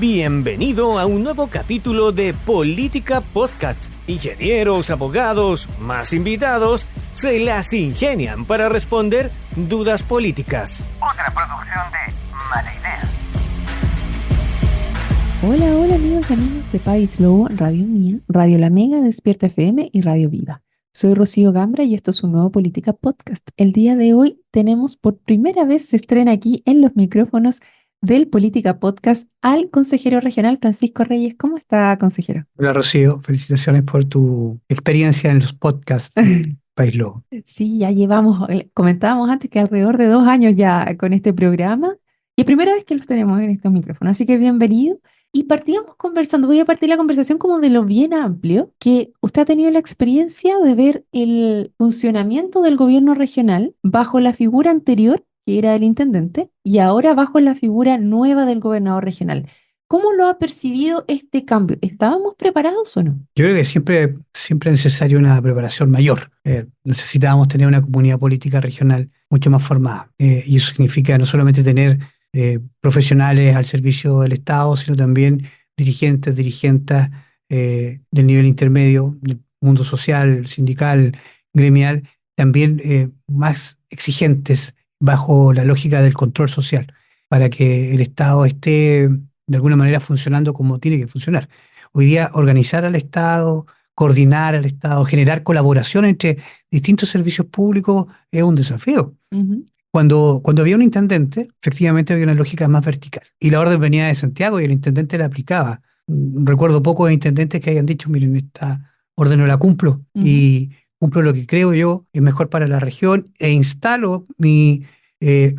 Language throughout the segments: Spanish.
Bienvenido a un nuevo capítulo de Política Podcast. Ingenieros, abogados, más invitados, se las ingenian para responder dudas políticas. Otra producción de Mala Idea. Hola amigos y amigas de País Lobo, Radio Mía, Radio La Mega, Despierta FM y Radio Viva. Soy Rocío Gambra y esto es un nuevo Política Podcast. El día de hoy tenemos por primera vez, se estrena aquí en los micrófonos del Política Podcast al consejero regional Francisco Reyes. ¿Cómo está, consejero? Hola Rocío, felicitaciones por tu experiencia en los podcasts de País Lobo. Sí, ya llevamos, comentábamos antes que alrededor de 2 años ya con este programa y es primera vez que los tenemos en estos micrófonos, así que bienvenido. Y partíamos conversando, voy a partir la conversación como de lo bien amplio, que usted ha tenido la experiencia de ver el funcionamiento del gobierno regional bajo la figura anterior, que era el intendente, y ahora bajo la figura nueva del gobernador regional. ¿Cómo lo ha percibido este cambio? ¿Estábamos preparados o no? Yo creo que siempre es necesaria una preparación mayor. Necesitábamos tener una comunidad política regional mucho más formada. Y eso significa no solamente tener profesionales al servicio del Estado, sino también dirigentas del nivel intermedio, del mundo social, sindical, gremial, también más exigentes bajo la lógica del control social, para que el Estado esté de alguna manera funcionando como tiene que funcionar. Hoy día organizar al Estado, coordinar al Estado, generar colaboración entre distintos servicios públicos es un desafío. Uh-huh. Cuando había un intendente, efectivamente había una lógica más vertical. Y la orden venía de Santiago y el intendente la aplicaba. Recuerdo pocos intendentes que hayan dicho, miren, esta orden no la cumplo y cumplo lo que creo yo es mejor para la región e instalo mi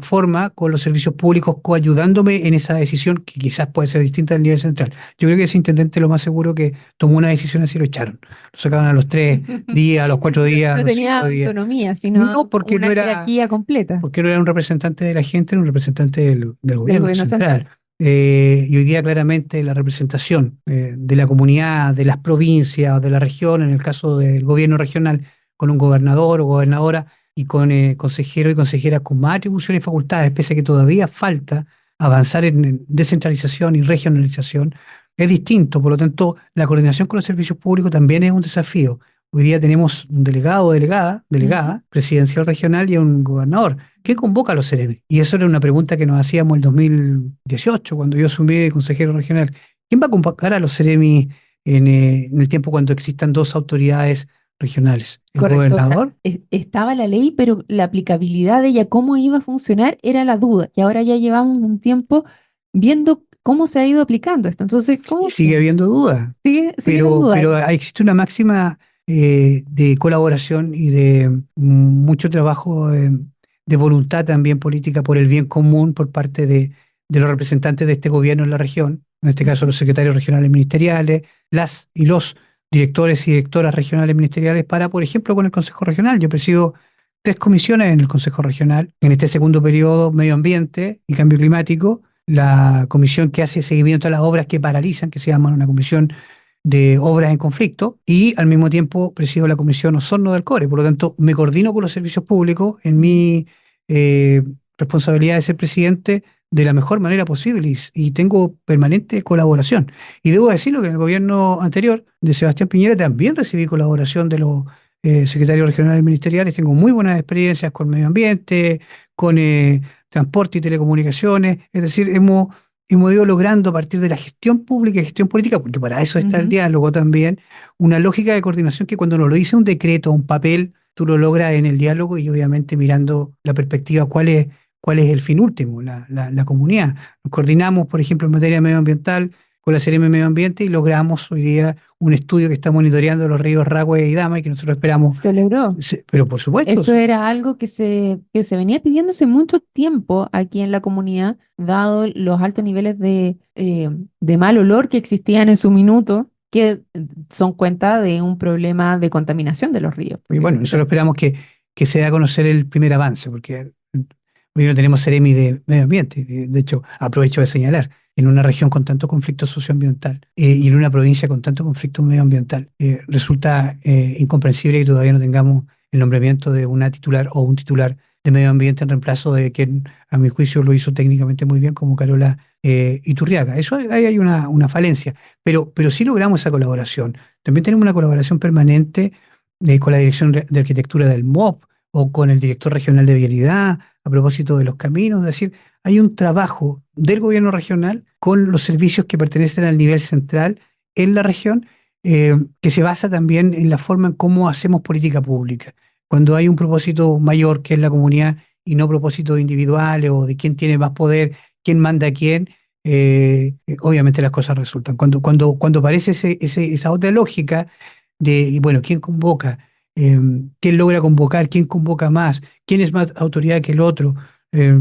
forma con los servicios públicos coayudándome en esa decisión que quizás puede ser distinta del nivel central. Yo creo que ese intendente lo más seguro que tomó una decisión así lo echaron. Lo sacaban a los 3 días, a los 4 días, a No los tenía 5 días. autonomía, sino porque una no era, jerarquía completa porque no era un representante de la gente, era un representante del gobierno gobierno central. Y hoy día claramente la representación de la comunidad, de las provincias o de la región, en el caso del gobierno regional, con un gobernador o gobernadora y con consejeros y consejeras con más atribuciones y facultades, pese a que todavía falta avanzar en descentralización y regionalización, es distinto. Por lo tanto, la coordinación con los servicios públicos también es un desafío. Hoy día tenemos un delegado o delegada presidencial regional y un gobernador. ¿Qué convoca a los CEREMI? Y eso era una pregunta que nos hacíamos en el 2018, cuando yo asumí de consejero regional. ¿Quién va a convocar a los CEREMI en el tiempo cuando existan 2 autoridades regionales? ¿El Correcto, gobernador? o sea, estaba la ley, pero la aplicabilidad de ella, cómo iba a funcionar, era la duda. Y ahora ya llevamos un tiempo viendo cómo se ha ido aplicando esto. Entonces, ¿cómo Sigue habiendo dudas, sigue en pero duda? existe una máxima de colaboración y de mucho trabajo de voluntad también política por el bien común por parte de los representantes de este gobierno en la región, en este caso los secretarios regionales ministeriales, las y los directores y directoras regionales ministeriales para, por ejemplo, con el Consejo Regional. Yo presido 3 comisiones en el Consejo Regional, en este segundo periodo, Medio Ambiente y Cambio Climático, la comisión que hace seguimiento a las obras que paralizan, que se llama una comisión de obras en conflicto, y al mismo tiempo presido la comisión Osorno del Cobre. Por lo tanto, me coordino con los servicios públicos en mi responsabilidad de ser presidente de la mejor manera posible y tengo permanente colaboración. Y debo decirlo que en el gobierno anterior de Sebastián Piñera también recibí colaboración de los secretarios regionales ministeriales. Tengo muy buenas experiencias con medio ambiente, con transporte y telecomunicaciones. Es decir, hemos ido logrando a partir de la gestión pública y gestión política, porque para eso está el diálogo también, una lógica de coordinación que cuando no lo dice un decreto o un papel, tú lo logras en el diálogo y obviamente mirando la perspectiva cuál es el fin último, la comunidad. Nos coordinamos, por ejemplo, en materia medioambiental con la CEREMI Medio Ambiente y logramos hoy día un estudio que está monitoreando los ríos Ragüe y Dama y que nosotros esperamos. Se logró. Pero por supuesto. Eso era algo que se venía pidiendo hace mucho tiempo aquí en la comunidad, dado los altos niveles de mal olor que existían en su minuto, que son cuenta de un problema de contaminación de los ríos. Y bueno, nosotros esperamos que se dé a conocer el primer avance, porque hoy no tenemos CEREMI de medio ambiente. De hecho, aprovecho de señalar, en una región con tanto conflicto socioambiental y en una provincia con tanto conflicto medioambiental, resulta incomprensible que todavía no tengamos el nombramiento de una titular o un titular de Medio Ambiente en reemplazo de quien, a mi juicio, lo hizo técnicamente muy bien, como Carola Iturriaga. Eso ahí hay una falencia, pero sí logramos esa colaboración. También tenemos una colaboración permanente con la Dirección de Arquitectura del MOP o con el Director Regional de Vialidad a propósito de los caminos. Es decir, hay un trabajo del gobierno regional con los servicios que pertenecen al nivel central en la región, que se basa también en la forma en cómo hacemos política pública. Cuando hay un propósito mayor que es la comunidad y no propósitos individuales o de quién tiene más poder, quién manda a quién, obviamente las cosas resultan. Cuando aparece esa otra lógica de, y bueno, quién convoca, quién logra convocar, quién convoca más, quién es más autoridad que el otro, eh,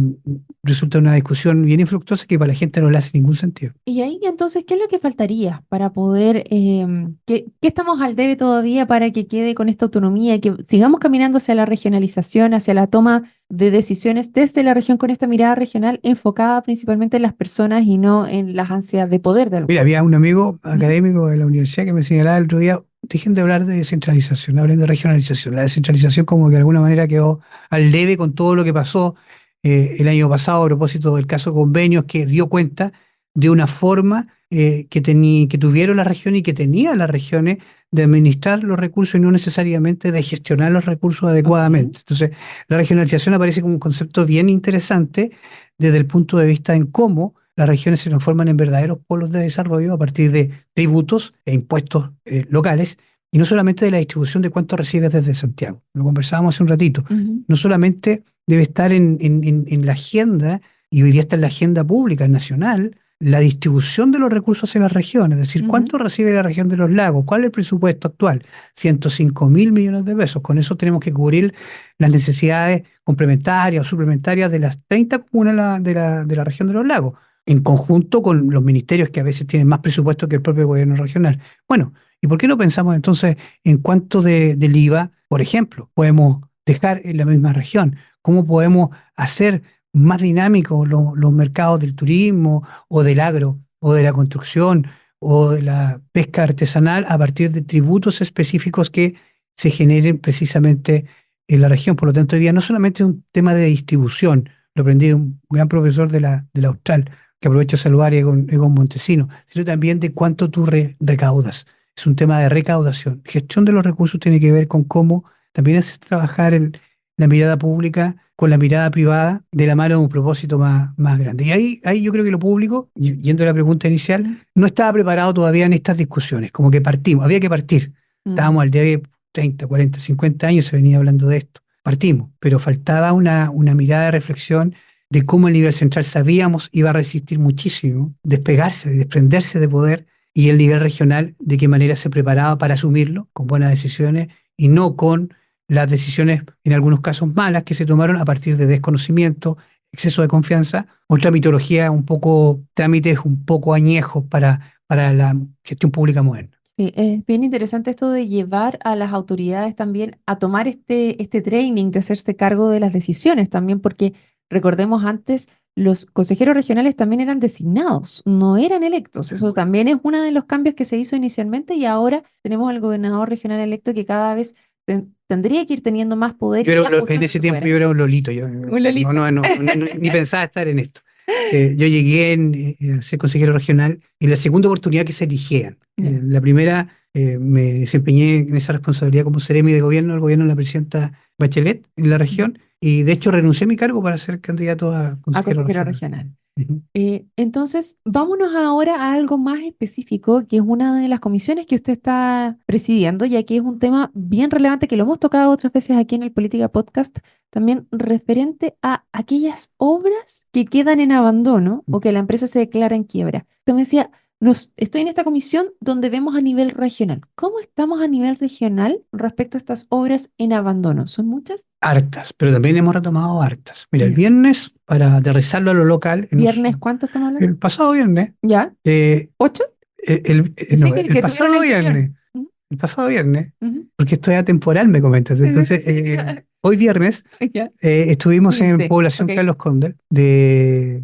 resulta una discusión bien infructuosa que para la gente no le hace ningún sentido. Y ahí entonces, ¿qué es lo que faltaría para poder, qué estamos al debe todavía para que quede con esta autonomía y que sigamos caminando hacia la regionalización, hacia la toma de decisiones desde la región con esta mirada regional enfocada principalmente en las personas y no en las ansias de poder de algunos? Mira, había un amigo Ujú. académico de la universidad que me señalaba el otro día, dejen de hablar de descentralización, hablen de regionalización. La descentralización como que de alguna manera quedó al debe con todo lo que pasó el año pasado a propósito del caso Convenios, que dio cuenta de una forma que tuvieron las regiones y que tenían las regiones de administrar los recursos y no necesariamente de gestionar los recursos Ok. adecuadamente. Entonces, la regionalización aparece como un concepto bien interesante desde el punto de vista en cómo las regiones se transforman en verdaderos polos de desarrollo a partir de tributos e impuestos locales, y no solamente de la distribución de cuánto recibes desde Santiago. Lo conversábamos hace un ratito. Ujú, No solamente debe estar en la agenda, y hoy día está en la agenda pública nacional, la distribución de los recursos en las regiones, es decir, ujú. cuánto recibe la región de los lagos, cuál es el presupuesto actual, 105.000 millones de pesos. Con eso tenemos que cubrir las necesidades complementarias o suplementarias de las 30 comunas de la región de los lagos, en conjunto con los ministerios que a veces tienen más presupuesto que el propio gobierno regional. Bueno, ¿y por qué no pensamos entonces en cuánto del IVA, por ejemplo, podemos dejar en la misma región? ¿Cómo podemos hacer más dinámicos los mercados del turismo o del agro o de la construcción o de la pesca artesanal a partir de tributos específicos que se generen precisamente en la región? Por lo tanto, hoy día no solamente es un tema de distribución, lo aprendí de un gran profesor de la Austral, que aprovecho de saludar, Egon Montesino, sino también de cuánto tú recaudas. Es un tema de recaudación. Gestión de los recursos tiene que ver con cómo también es trabajar en la mirada pública con la mirada privada de la mano de un propósito más grande. Y ahí yo creo que lo público, yendo a la pregunta inicial, Ujú. no estaba preparado todavía en estas discusiones, como que partimos, había que partir. Mm. Estábamos al día de 30, 40, 50 años, se venía hablando de esto. Partimos, pero faltaba una mirada de reflexión de cómo el nivel central sabíamos iba a resistir muchísimo, despegarse, desprenderse de poder, y el nivel regional de qué manera se preparaba para asumirlo con buenas decisiones y no con las decisiones, en algunos casos malas, que se tomaron a partir de desconocimiento, exceso de confianza, otra mitología, un poco trámites un poco añejos para la gestión pública moderna. Sí, es bien interesante esto de llevar a las autoridades también a tomar este training, de hacerse cargo de las decisiones también, porque recordemos antes, los consejeros regionales también eran designados, no eran electos. Eso también es uno de los cambios que se hizo inicialmente y ahora tenemos al gobernador regional electo que cada vez tendría que ir teniendo más poder y En ajustando ese su tiempo poder. yo era un lolito, yo Un no, Lolito. no, no, ni pensaba estar en esto. Yo llegué a ser consejero regional en la segunda oportunidad que se eligían. Ya. La primera me desempeñé en esa responsabilidad como seremi de gobierno del gobierno de la presidenta Bachelet en la región, y de hecho renuncié a mi cargo para ser candidato a A consejero consejero regional. regional. Ujú. Entonces, vámonos ahora a algo más específico, que es una de las comisiones que usted está presidiendo, ya que es un tema bien relevante que lo hemos tocado otras veces aquí en el Política Podcast, también referente a aquellas obras que quedan en abandono o que la empresa se declara en quiebra. Usted me decía, estoy en esta comisión donde vemos a nivel regional. ¿Cómo estamos a nivel regional respecto a estas obras en abandono? ¿Son muchas? Hartas, pero también hemos retomado hartas. Mira, el Ya. viernes, para aterrizarlo a lo local, ¿Viernes cuánto estamos hablando? el pasado viernes, ¿Ya? eh, ¿8? no, Sí, que tuvieron el camión. Ujú, el pasado viernes, ujú. porque esto es atemporal, me comentas. Entonces, Sí, hoy viernes ya. estuvimos en 15, Población ok. Carlos Conde de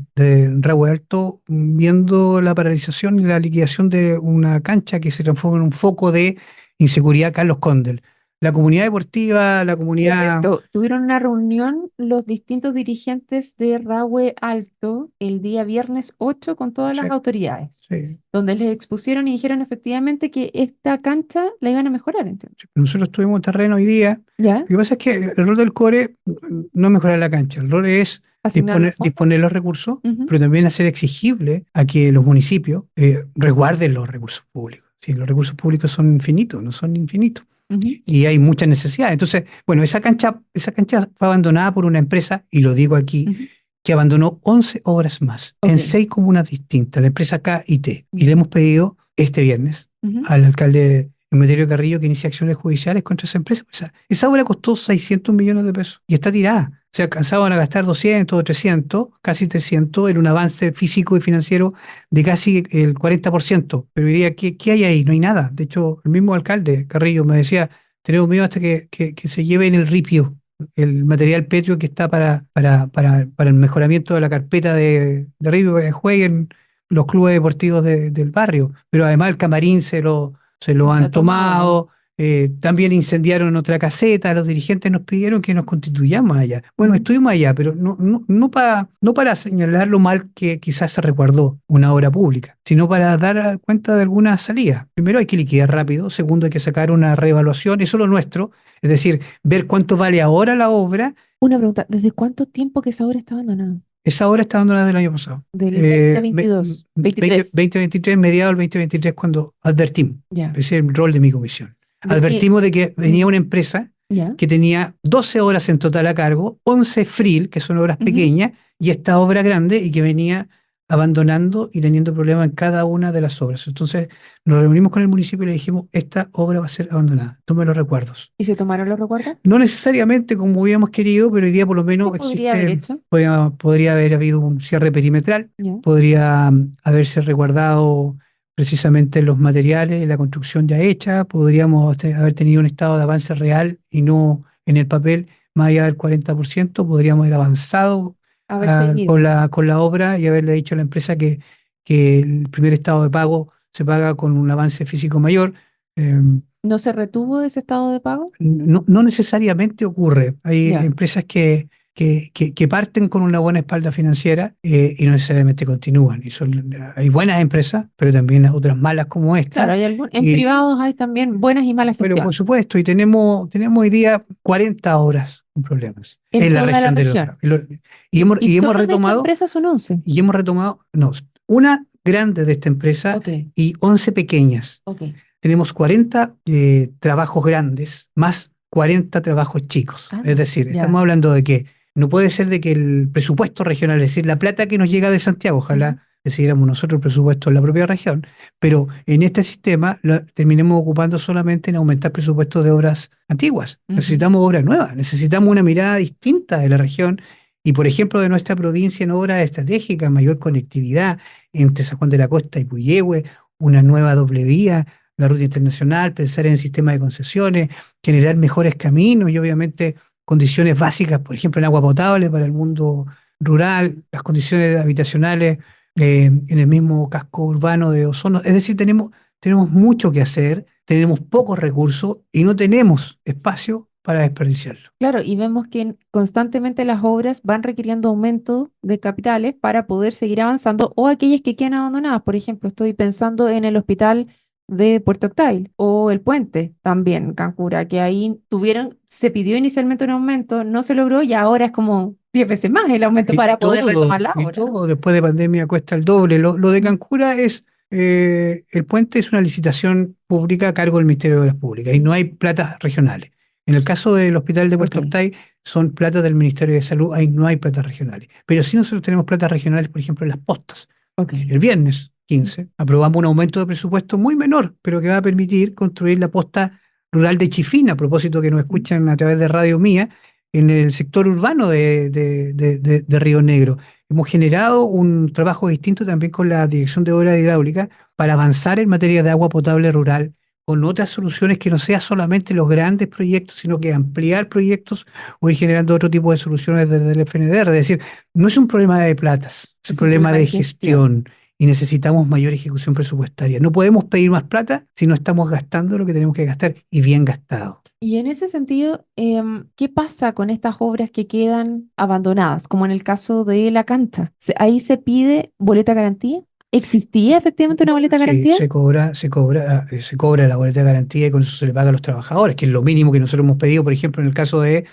Revuelto, viendo la paralización y la liquidación de una cancha que se transforma en un foco de inseguridad Carlos Conde. la comunidad deportiva, la comunidad... Tuvieron una reunión los distintos dirigentes de Rahue Alto el día viernes 8 con todas las Sí, autoridades, sí. donde les expusieron y dijeron efectivamente que esta cancha la iban a mejorar, ¿entiendes? Nosotros tuvimos terreno hoy día. ¿Ya? Lo que pasa es que el rol del core no es mejorar la cancha, el rol es Asignar los fondos. disponer los recursos, Ujú, pero también hacer exigible a que los municipios resguarden los recursos públicos. Si los recursos públicos son infinitos, no son infinitos, ujú, y hay muchas necesidades. Entonces, bueno, esa cancha fue abandonada por una empresa, y lo digo aquí, ujú. que abandonó 11 obras más en Ok. 6 comunas distintas, la empresa KIT. Y Ya. le hemos pedido este viernes Ujú. al alcalde Emeterio Carrillo que inicie acciones judiciales contra esa empresa. Esa obra costó 600 millones de pesos y está tirada. Se alcanzaban a gastar 200 o 300, casi 300, en un avance físico y financiero de casi el 40%. Pero hoy día, ¿qué hay ahí? No hay nada. De hecho, el mismo alcalde Carrillo me decía, tenemos miedo hasta que se lleven el ripio, el material petrio que está para el mejoramiento de la carpeta de ripio, para que jueguen los clubes deportivos del barrio. Pero además el camarín se lo Está han tomado. tomado. También incendiaron otra caseta. Los dirigentes nos pidieron que nos constituyamos allá. Bueno, Ujú. estuvimos allá, pero no para señalar lo mal que quizás se resguardó una obra pública, sino para dar cuenta de algunas salidas. Primero, hay que liquidar rápido. Segundo, hay que sacar una reevaluación. Eso es lo nuestro. Es decir, ver cuánto vale ahora la obra. Una pregunta, ¿desde cuánto tiempo que esa obra está abandonada? Esa obra está abandonada del año pasado. Del 2022, 23. 2023, mediados del 2023, cuando advertimos. Ya. Ese es el rol de mi comisión. De que, Advertimos de que venía una empresa ya. que tenía 12 horas en total a cargo, 11 FRIL, que son obras Ujú. pequeñas, y esta obra grande, y que venía abandonando y teniendo problemas en cada una de las obras. Entonces nos reunimos con el municipio y le dijimos, esta obra va a ser abandonada. Tome los recuerdos. ¿Y se tomaron los recuerdos? No necesariamente como hubiéramos querido, pero hoy día por lo menos ¿Qué podría haber hecho? podría haber habido un cierre perimetral, Ya. podría haberse resguardado precisamente los materiales y la construcción ya hecha, podríamos haber tenido un estado de avance real y no en el papel más allá del 40%, podríamos haber avanzado Haber con seguido. la obra y haberle dicho a la empresa que el primer estado de pago se paga con un avance físico mayor. ¿No se retuvo ese estado de pago? No necesariamente ocurre. Hay Ya. empresas que parten con una buena espalda financiera, y no necesariamente continúan. Hay buenas empresas, pero también otras malas como Claro, esta. en Y, privados hay también buenas y malas pero por gestiones. supuesto, y tenemos hoy día 40 obras con problemas En en la toda la región de región. Lorca. Y hemos, Y y hemos solo de esta retomado, empresa son 11. no, una grande de esta empresa Ok, y 11 pequeñas. ok. Tenemos 40 trabajos grandes más 40 trabajos chicos. Ah, Es decir, estamos ya. hablando de que no puede ser de que el presupuesto regional, es decir, la plata que nos llega de Santiago, Ujú. ojalá decidiéramos nosotros el presupuesto en la propia región, pero en este sistema terminemos ocupando solamente en aumentar presupuestos de obras antiguas. Ujú. Necesitamos obras nuevas, necesitamos una mirada distinta de la región y, por ejemplo, de nuestra provincia en obras estratégicas, mayor conectividad entre San Juan de la Costa y Puyehue, una nueva doble vía, la ruta internacional, pensar en el sistema de concesiones, generar mejores caminos y obviamente condiciones básicas, por ejemplo, en agua potable para el mundo rural, las condiciones habitacionales en el mismo casco urbano de Osorno. Es decir, tenemos mucho que hacer, tenemos pocos recursos y no tenemos espacio para desperdiciarlo. Claro, y vemos que constantemente las obras van requiriendo aumento de capitales para poder seguir avanzando o aquellas que quedan abandonadas. Por ejemplo, estoy pensando en el hospital de Puerto Octay o el puente también, Cancura, que ahí se pidió inicialmente un aumento, no se logró y ahora es como 10 veces más el aumento para poder retomar la obra, ¿no? Todo después de pandemia cuesta el doble. Lo de Cancura el puente es una licitación pública a cargo del Ministerio de Obras Públicas y no hay platas regionales. En el caso del Hospital de Puerto Ok, Octay son platas del Ministerio de Salud, ahí no hay platas regionales. Pero sí nosotros tenemos platas regionales, por ejemplo, en las postas. ok. El viernes 15 aprobamos un aumento de presupuesto muy menor, pero que va a permitir construir la posta rural de Chifina, a propósito que nos escuchan a través de Radio Mía, en el sector urbano de Río Negro. Hemos generado un trabajo distinto también con la Dirección de Obras Hidráulicas para avanzar en materia de agua potable rural con otras soluciones que no sea solamente los grandes proyectos, sino que ampliar proyectos o ir generando otro tipo de soluciones desde el FNDR. Es decir, no es un problema de platas, es un Es un problema problema de de gestión. gestión. y necesitamos mayor ejecución presupuestaria. No podemos pedir más plata si no estamos gastando lo que tenemos que gastar y bien gastado. Y en ese sentido, ¿qué pasa con estas obras que quedan abandonadas, como en el caso de la cancha? ¿Ahí se pide boleta garantía? ¿Existía efectivamente una boleta Sí, garantía? se cobra la boleta de garantía y con eso se le paga a los trabajadores, que es lo mínimo que nosotros hemos pedido, por ejemplo, en el caso del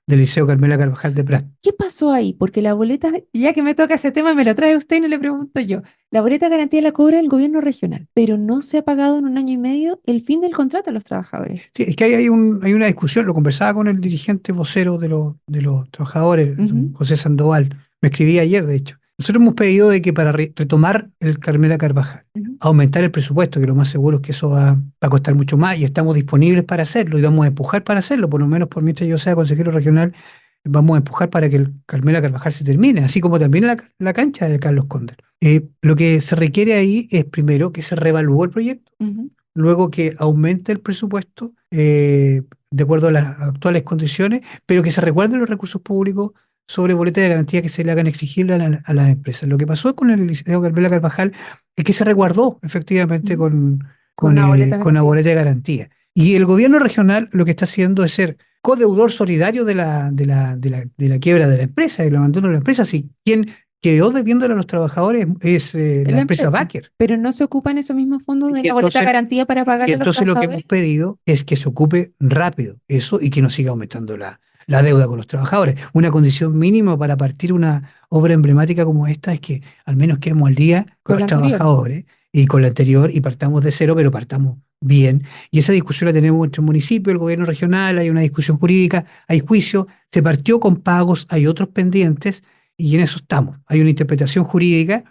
Liceo Carmela Carvajal de Prat. ¿Qué pasó ahí? Porque la boleta, ya que me toca ese tema, me lo trae usted y no le pregunto yo. La boleta garantía la cobra el gobierno regional, pero no se ha pagado en un año y medio el fin del contrato a los trabajadores. Sí, es que hay una discusión, lo conversaba con el dirigente vocero de los trabajadores, Ujú, don José Sandoval, me escribí ayer, de hecho. Nosotros hemos pedido de que para retomar el Carmela Carvajal, ujú. aumentar el presupuesto, que lo más seguro es que eso va a costar mucho más y estamos disponibles para hacerlo y vamos a empujar para hacerlo, por lo menos por mientras yo sea consejero regional, vamos a empujar para que el Carmela Carvajal se termine, así como también la cancha de Carlos Condel. Lo que se requiere ahí es primero que se reevalúe el proyecto, Ujú. luego que aumente el presupuesto de acuerdo a las actuales condiciones, pero que se resguarden los recursos públicos sobre boletas de garantía que se le hagan exigibles a las empresas. Lo que pasó con el Liceo Carmela Carvajal es que se resguardó efectivamente Ujú. Con una boleta con la garantía. boleta de garantía. Y el gobierno regional lo que está haciendo es ser codeudor solidario de la quiebra de la empresa, del abandono de la empresa. Si quien quedó debiéndole a los trabajadores es En la la empresa empresa, Baker. pero no se ocupan esos mismos fondos de Y la boleta entonces, garantía para y pagarle a los entonces lo que hemos trabajadores. pedido es que se ocupe rápido eso y que no siga aumentando la deuda con los trabajadores. Una condición mínima para partir una obra emblemática como esta es que al menos quedemos al día con Con los la anterior. trabajadores y con la anterior y partamos de cero, pero partamos bien. Y esa discusión la tenemos entre el municipio, el gobierno regional, hay una discusión jurídica, hay juicio, se partió con pagos, hay otros pendientes y en eso estamos. Hay una interpretación jurídica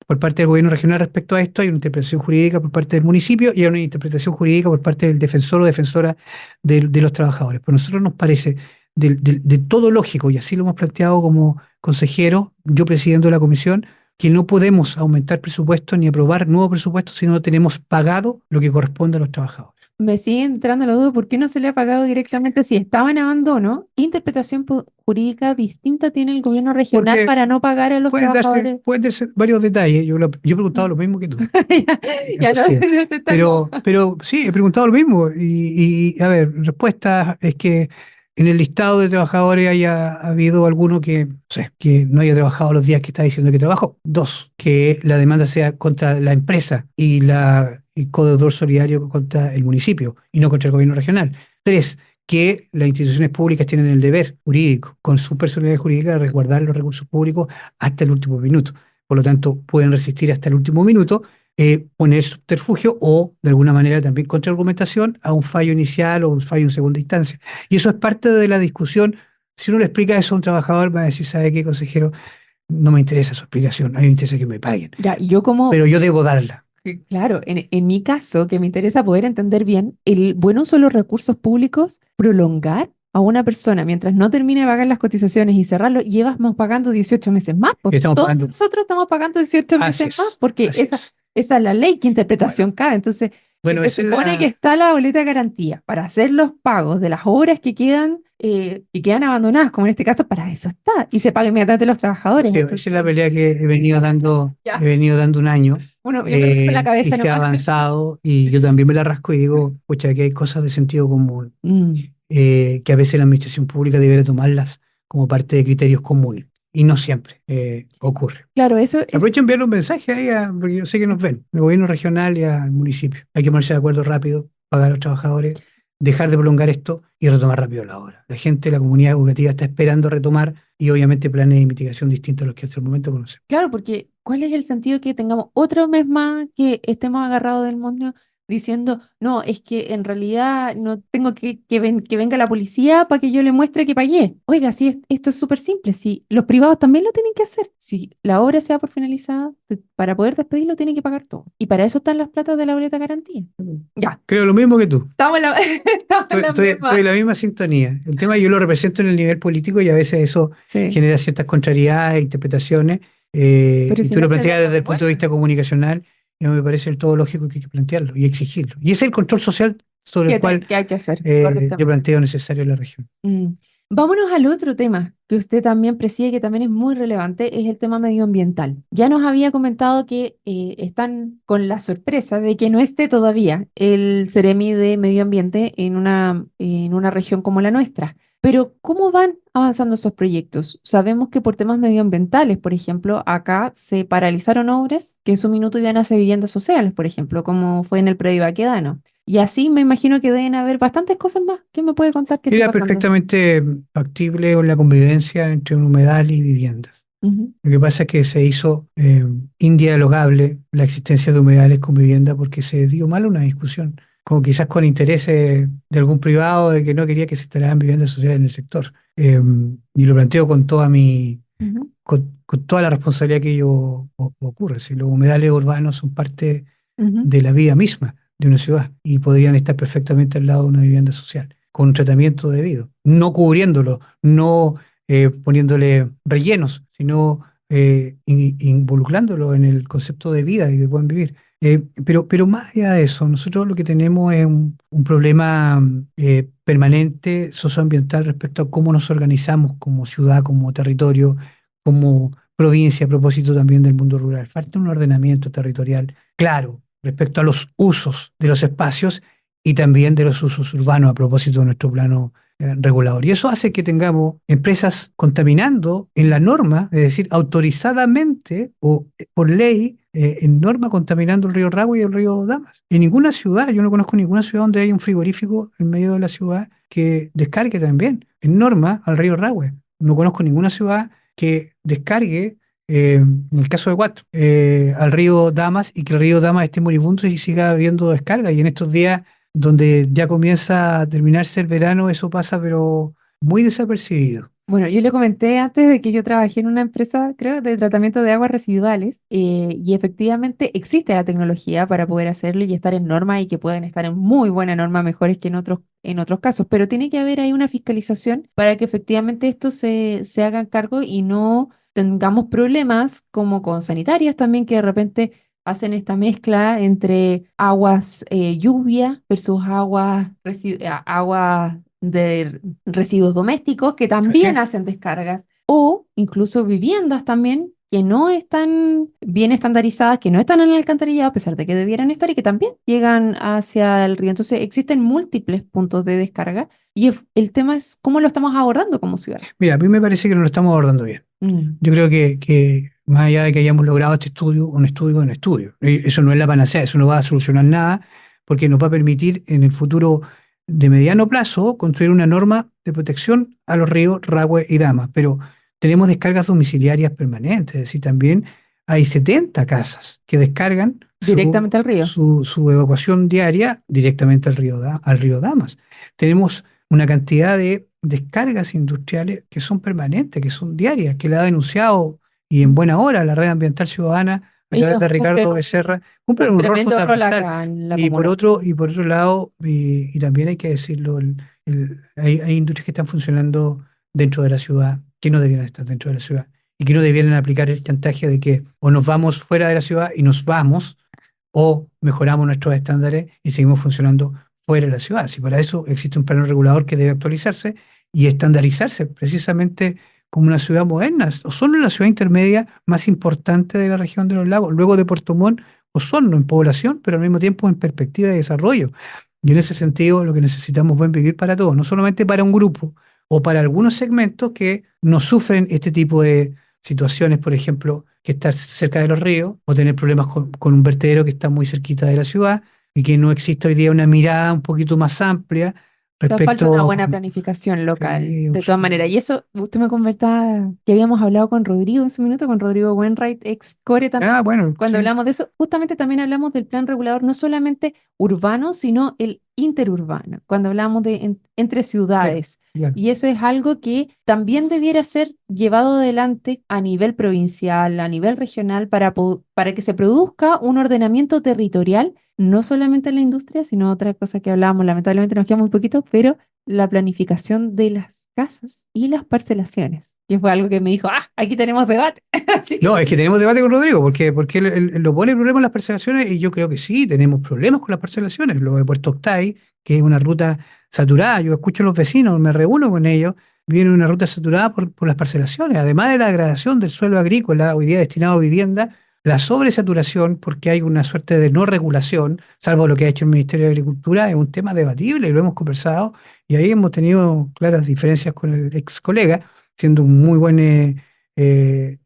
por parte del gobierno regional respecto a esto, hay una interpretación jurídica por parte del municipio y hay una interpretación jurídica por parte del defensor o defensora de los trabajadores. Pero a nosotros nos parece de todo lógico, y así lo hemos planteado como consejero, yo presidiendo la comisión, que no podemos aumentar presupuestos ni aprobar nuevos presupuestos si no tenemos pagado lo que corresponde a los trabajadores. Me sigue entrando la duda, ¿por qué no se le ha pagado directamente si estaba en abandono? ¿Qué interpretación jurídica distinta tiene el gobierno regional Porque para no pagar a los trabajadores? pueden darse varios detalles. Yo he preguntado lo mismo que tú. Ya, ya no, Recién. no te están- Pero sí, he preguntado lo mismo. A ver, respuesta es que en el listado de trabajadores haya habido alguno que, no sé, que no haya trabajado los días que está diciendo que trabajó. Dos, que la demanda sea contra la empresa y codeudor solidario contra el municipio y no contra el gobierno regional. Tres, que las instituciones públicas tienen el deber jurídico, con su personalidad jurídica, de resguardar los recursos públicos hasta el último minuto. Por lo tanto, pueden resistir hasta el último minuto, poner subterfugio o, de alguna manera, también contraargumentación a un fallo inicial o un fallo en segunda instancia. Y eso es parte de la discusión. Si uno le explica eso a un trabajador, va a decir, ¿sabe qué, consejero? No me interesa su explicación, a mí me interesa que me paguen, Ya, yo como, pero yo debo darla. claro, en mi caso, que me interesa poder entender bien el buen uso de los recursos públicos, prolongar a una persona mientras no termine de pagar las cotizaciones y cerrarlo, llevamos pagando 18 meses más. Pues Estamos todos pagando. nosotros estamos pagando 18 Así meses más es, porque así esa, es. esa es la ley, ¿qué interpretación Bueno, cabe? Entonces, si bueno, se esa es supone que la, está la boleta de garantía para hacer los pagos de las obras que quedan abandonadas, como en este caso, para eso está, y se paga inmediatamente a los trabajadores. sí, esa es la Entonces, pelea que he ya, venido dando un año, uno, yo me rasco la y cabeza se ha nomás. avanzado, y yo también me la rasco y digo, pucha, que hay cosas de sentido común, Mm, que a veces la administración pública debería tomarlas como parte de criterios comunes, y no siempre ocurre. claro, eso es. Aprovecho de enviar un mensaje ahí, porque yo sé que nos ven, al gobierno regional y al municipio. Hay que ponerse de acuerdo rápido, pagar a los trabajadores, dejar de prolongar esto y retomar rápido la obra. La gente, la comunidad educativa está esperando retomar y obviamente planes de mitigación distintos a los que hasta el momento conocemos. Claro, porque ¿cuál es el sentido que tengamos otro mes más que estemos agarrados del moño diciendo, no, es que en realidad no tengo que venga la policía para que yo le muestre que pagué? Oiga, si esto es súper simple, si los privados también lo tienen que hacer. Si la obra se da por finalizada, para poder despedirlo tienen que pagar todo. Y para eso están las platas de la boleta de garantía. Ya, Creo lo mismo que tú. estamos en la, estamos en la Estoy misma. en la misma sintonía. El tema yo lo represento en el nivel político y a veces eso Sí, genera ciertas contrariedades, interpretaciones, pero y si tú no lo se planteas desde el punto de devuelve. vista comunicacional y a mí me parece el todo lógico que hay que plantearlo y exigirlo. Y ese es el control social sobre el cual ¿Qué hay que hacer yo correctamente? planteo necesario en la región. Mm. Vámonos al otro tema que usted también preside, que también es muy relevante, es el tema medioambiental. Ya nos había comentado que están con la sorpresa de que no esté todavía el Ceremi de Medio Ambiente en una región como la nuestra. Pero ¿cómo van avanzando esos proyectos? Sabemos que por temas medioambientales, por ejemplo, acá se paralizaron obras que en su minuto iban hacia viviendas sociales, por ejemplo, como fue en el predio Baquedano. Y así me imagino que deben haber bastantes cosas más. ¿Qué me puede contar qué está Era pasando? perfectamente factible con la convivencia entre un humedal y viviendas. Ujú, Lo que pasa es que se hizo indialogable la existencia de humedales con vivienda porque se dio mal una discusión, como quizás con intereses de algún privado de que no quería que se instalaran viviendas sociales en el sector. Y lo planteo con ujú, con toda la responsabilidad que ello ocurre. Si los humedales urbanos son parte ujú. de la vida misma de una ciudad y podrían estar perfectamente al lado de una vivienda social, con un tratamiento debido, no cubriéndolo, no poniéndole rellenos, sino involucrándolo en el concepto de vida y de buen vivir. Pero más allá de eso, nosotros lo que tenemos es un problema permanente socioambiental respecto a cómo nos organizamos como ciudad, como territorio, como provincia, a propósito también del mundo rural. Falta un ordenamiento territorial claro respecto a los usos de los espacios y también de los usos urbanos a propósito de nuestro plano regulador. Y eso hace que tengamos empresas contaminando en la norma, es decir, autorizadamente o por ley, en norma contaminando el río Ragua y el río Damas. En ninguna ciudad, yo no conozco ninguna ciudad donde haya un frigorífico en medio de la ciudad que descargue también en norma al río Ragua. No conozco ninguna ciudad que descargue en el caso de Guato, al río Damas y que el río Damas esté moribundo y siga habiendo descarga. Y en estos días donde ya comienza a terminarse el verano, eso pasa, pero muy desapercibido. Bueno, yo le comenté antes de que yo trabajé en una empresa, creo, de tratamiento de aguas residuales, y efectivamente existe la tecnología para poder hacerlo y estar en norma y que pueden estar en muy buena norma, mejores que en otros casos, pero tiene que haber ahí una fiscalización para que efectivamente esto se haga cargo y no tengamos problemas como con sanitarias también, que de repente hacen esta mezcla entre aguas lluvia versus aguas de residuos domésticos que Así también es. hacen descargas o incluso viviendas también que no están bien estandarizadas, que no están en el alcantarillado a pesar de que debieran estar y que también llegan hacia el río. Entonces existen múltiples puntos de descarga y el tema es cómo lo estamos abordando como ciudad. Mira, a mí me parece que no lo estamos abordando bien. Mm, Yo creo que más allá de que hayamos logrado este estudio, un estudio, eso no es la panacea, eso no va a solucionar nada, porque nos va a permitir en el futuro de mediano plazo construir una norma de protección a los ríos Ragüe y Damas. Pero tenemos descargas domiciliarias permanentes, es decir, también hay 70 casas que descargan directamente al río. su evacuación diaria directamente al río Damas. Tenemos una cantidad de descargas industriales que son permanentes, que son diarias, que la ha denunciado y en buena hora la Red Ambiental Ciudadana a través Ellos de cumplen Ricardo Becerra, cumplen un un rol tremendo rol fundamental. acá en la Y comuna. por otro lado, y también hay que decirlo, hay industrias que están funcionando dentro de la ciudad, que no debieran estar dentro de la ciudad, y que no debieran aplicar el chantaje de que o nos vamos fuera de la ciudad y nos vamos, o mejoramos nuestros estándares y seguimos funcionando fuera de la ciudad. Si para eso existe un plano regulador que debe actualizarse y estandarizarse precisamente como una ciudad moderna. Osorno es la ciudad intermedia más importante de la región de los lagos, luego de Puerto Montt, Osorno en población, pero al mismo tiempo en perspectiva de desarrollo. Y en ese sentido, lo que necesitamos es buen vivir para todos, no solamente para un grupo o para algunos segmentos que no sufren este tipo de situaciones, por ejemplo, que estar cerca de los ríos o tener problemas con un vertedero que está muy cerquita de la ciudad y que no existe hoy día una mirada un poquito más amplia O sea, falta una respecto. buena planificación local, Sí, de todas maneras. Y eso, usted me comentaba que habíamos hablado con Rodrigo en su minuto, con Rodrigo Wainwright, ex Core también. bueno, Cuando sí, hablamos de eso, justamente también hablamos del plan regulador, no solamente urbano, sino el interurbano, cuando hablamos de entre claro, ciudades. claro. Y eso es algo que también debiera ser llevado adelante a nivel provincial, a nivel regional, para que se produzca un ordenamiento territorial no solamente en la industria, sino otra cosa que hablábamos, lamentablemente nos queda muy poquito, pero la planificación de las casas y las parcelaciones, que fue algo que me dijo, aquí tenemos debate. Así No, que, es que tenemos debate con Rodrigo, porque él lo pone problema en las parcelaciones y yo creo que sí, tenemos problemas con las parcelaciones. Lo de Puerto Octay, que es una ruta saturada, yo escucho a los vecinos, me reúno con ellos viene una ruta saturada por las parcelaciones, además de la degradación del suelo agrícola, hoy día destinado a vivienda, la sobresaturación, porque hay una suerte de no regulación, salvo lo que ha hecho el Ministerio de Agricultura, es un tema debatible y lo hemos conversado, y ahí hemos tenido claras diferencias con el ex colega, siendo un muy buen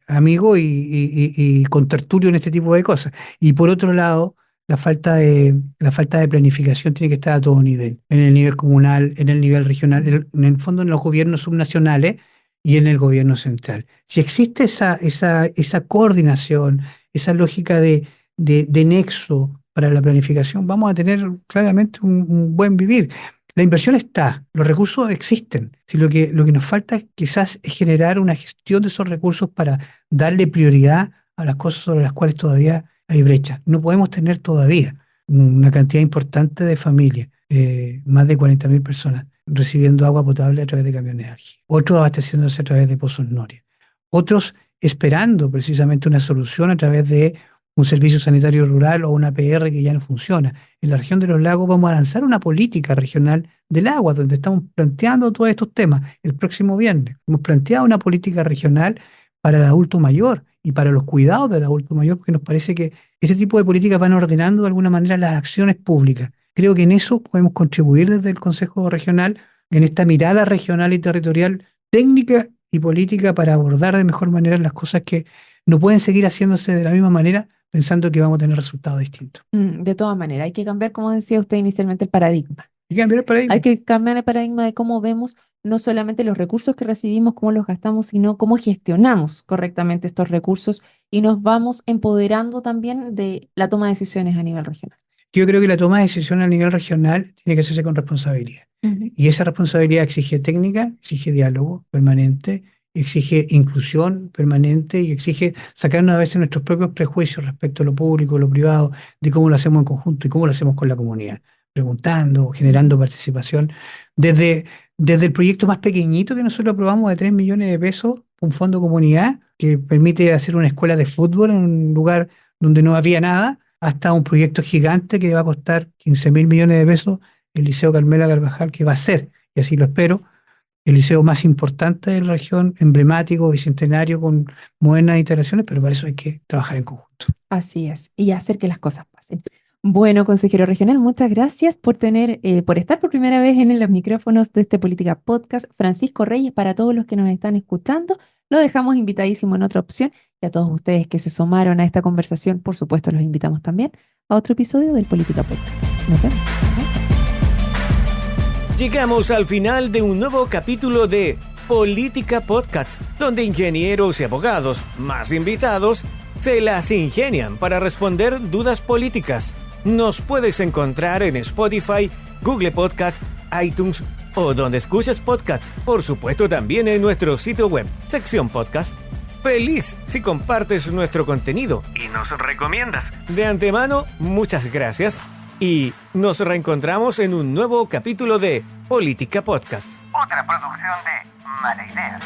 amigo y contertulio en este tipo de cosas. Y por otro lado, la falta de planificación tiene que estar a todo nivel, en el nivel comunal, en el nivel regional, en el fondo en los gobiernos subnacionales y en el gobierno central. Si existe esa coordinación, esa lógica de nexo para la planificación, vamos a tener claramente un buen vivir. La inversión está, los recursos existen. Si lo que nos falta quizás es generar una gestión de esos recursos para darle prioridad a las cosas sobre las cuales todavía hay brechas. No podemos tener todavía una cantidad importante de familias, más de 40.000 personas, recibiendo agua potable a través de camiones Argi. Otros abasteciéndose a través de pozos Noria. Otros esperando precisamente una solución a través de un servicio sanitario rural o una PR que ya no funciona. En la región de los lagos vamos a lanzar una política regional del agua, donde estamos planteando todos estos temas. El próximo viernes hemos planteado una política regional para el adulto mayor y para los cuidados del adulto mayor, porque nos parece que ese tipo de políticas van ordenando de alguna manera las acciones públicas. Creo que en eso podemos contribuir desde el Consejo Regional, en esta mirada regional y territorial, técnica y política para abordar de mejor manera las cosas que no pueden seguir haciéndose de la misma manera pensando que vamos a tener resultados distintos. De todas maneras, hay que cambiar, como decía usted inicialmente, el paradigma. Hay que cambiar el paradigma. Hay que cambiar el paradigma de cómo vemos no solamente los recursos que recibimos, cómo los gastamos, sino cómo gestionamos correctamente estos recursos y nos vamos empoderando también de la toma de decisiones a nivel regional. Yo creo que la toma de decisiones a nivel regional tiene que hacerse con responsabilidad. Y esa responsabilidad exige técnica, exige diálogo permanente, exige inclusión permanente y exige sacarnos a veces nuestros propios prejuicios respecto a lo público, lo privado, de cómo lo hacemos en conjunto y cómo lo hacemos con la comunidad, preguntando, generando participación. Desde el proyecto más pequeñito que nosotros aprobamos de 3 millones de pesos, un fondo comunidad que permite hacer una escuela de fútbol en un lugar donde no había nada, hasta un proyecto gigante que va a costar 15.000 millones de pesos, el Liceo Carmela Carvajal, que va a ser, y así lo espero, el liceo más importante de la región, emblemático, bicentenario, con modernas instalaciones, pero para eso hay que trabajar en conjunto. Así es, y hacer que las cosas pasen. Bueno, consejero regional, muchas gracias por estar por primera vez en los micrófonos de este Política Podcast. Francisco Reyes, para todos los que nos están escuchando, lo dejamos invitadísimo en otra opción, y a todos ustedes que se sumaron a esta conversación, por supuesto, los invitamos también a otro episodio del Política Podcast. Nos vemos. Llegamos al final de un nuevo capítulo de Política Podcast, donde ingenieros y abogados, más invitados, se las ingenian para responder dudas políticas. Nos puedes encontrar en Spotify, Google Podcast, iTunes o donde escuches podcast. Por supuesto también en nuestro sitio web, sección podcast. Feliz si compartes nuestro contenido y nos recomiendas. De antemano, muchas gracias y nos reencontramos en un nuevo capítulo de Política Podcast. Otra producción de Mala Idea.